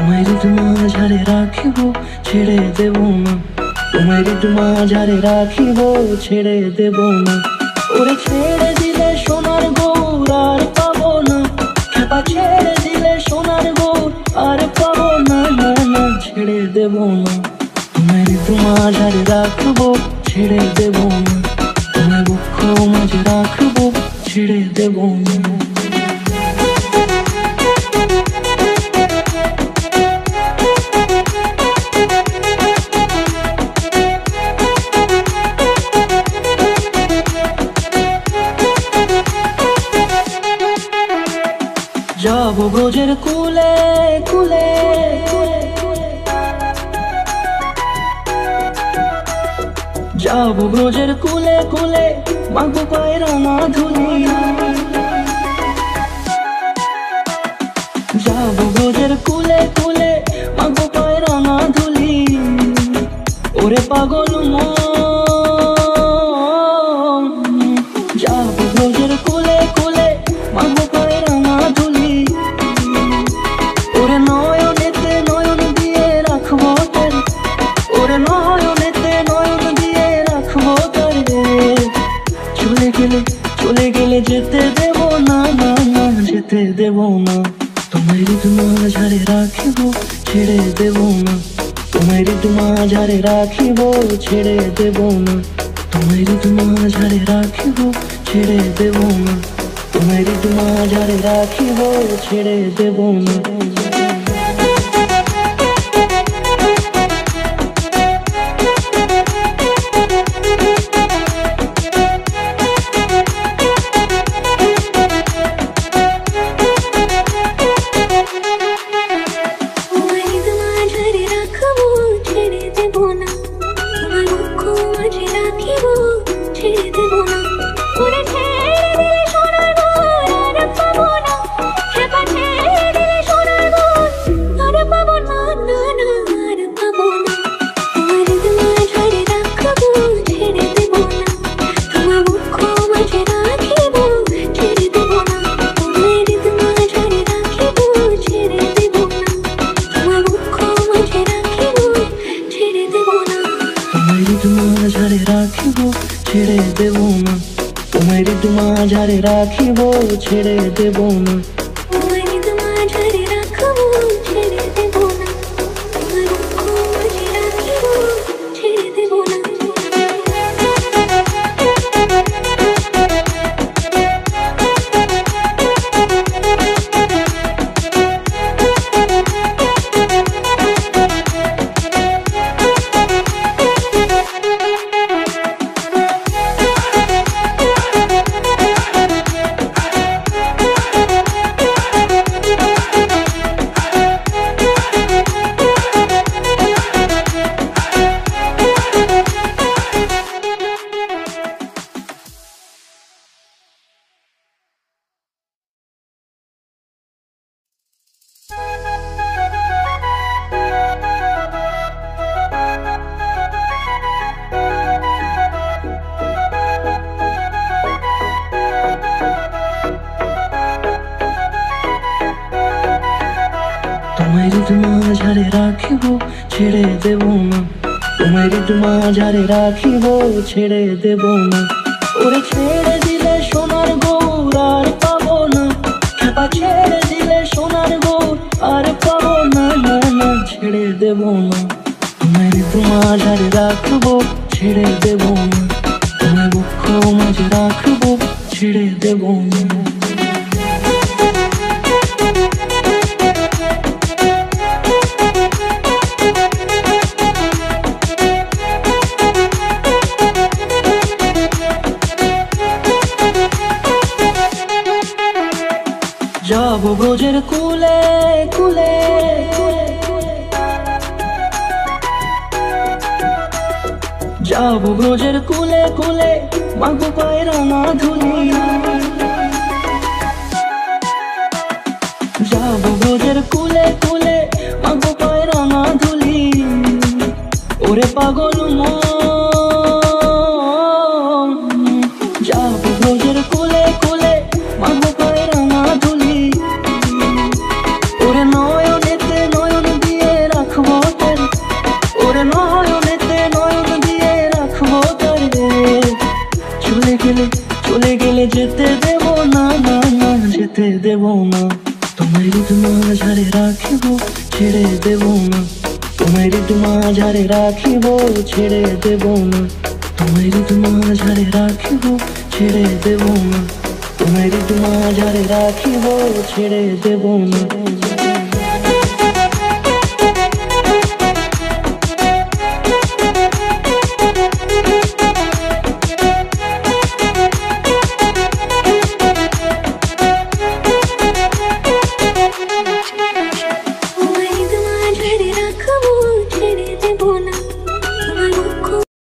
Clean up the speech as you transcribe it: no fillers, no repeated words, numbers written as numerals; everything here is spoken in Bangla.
তোমার মাঝারে রাখিব ছেড়ে দেব না, তোমার মাঝারে রাখিব ছেড়ে দেব না। ওরে ছেড়ে দিলে সোনার গৌর আর পাবো না, খেপা ছেড়ে দিলে সোনার গৌর আর পাবো না, না না ছেড়ে দেব না। তোমার মাঝারে রাখবো ছেড়ে দেব না, তোমার বুক মাঝে রাখবো ছেড়ে দেব না। যাব ব্রজের কুলে কুলে, যাব ব্রজের কুলে কুলে, মাগো পায়ে রাঙা ধুলি। যাব ব্রজের কুলে কুলে, মাগো পায়ে রাঙা ধুলি। ওরে পাগল মন, যাব ব্রজের কুলে কুলে, মাগো পায়ে রাঙা ধুলি। ওরে নয়নেতে নয়ন দিয়ে রাখবো তারে, ওরে নয়নেতে নয়ন দিয়ে রাখবো তারে। চলে গেলে চলে গেলে যেতে দেব না, না না যেতে দেব না। তোমার মাঝারে রাখিব ছেড়ে দেব না, তোমার মাঝারে রাখিব ছেড়ে দেব না। তোমার মাঝারে রাখিব ছেড়ে দেব না, তোমার মাঝারে রাখিব ছেড়ে দেব না। মাঝারে রাখিব ছেড়ে দেব না, তোমার মাঝারে রাখিব ছেড়ে দেব না। তোমার মাঝারে রাখিব ছেড়ে দেব না, তোমার মাঝারে রাখিব ছেড়ে দেব না। ওরে ছেড়ে দিলে সোনার গৌর আর পাবো না, খেপা ছেড়ে দিলে সোনার গৌর আর পাবো না, না না ছেড়ে দেব না। তোমার মাঝারে রাখবো ছেড়ে দেব না, তোমার বুক মাঝে রাখবো ছেড়ে দেব না। যাব ব্রজের কুলে কুলে, যাব ব্রজের কুলে কুলে, মাগো পায়ে রাঙা ধুলি। যাব ব্রজের কুলে কুলে, মাগো পায়ে রাঙা ধুলি। ওরে পাগল মন, যাব ব্রজের কুলে কুলে, মাগো পায়ে রাঙা ধুলি। ওরে নয়নেতে নয়ন মাঝারে রাখিব ছেড়ে দেব না, তোমার মাঝারে রাখিব ছেড়ে দেব না, তোমার মাঝারে রাখিব ছেড়ে দেব না, তোমার মাঝারে রাখিব ছেড়ে দেব না। ছেড়ে দেব না।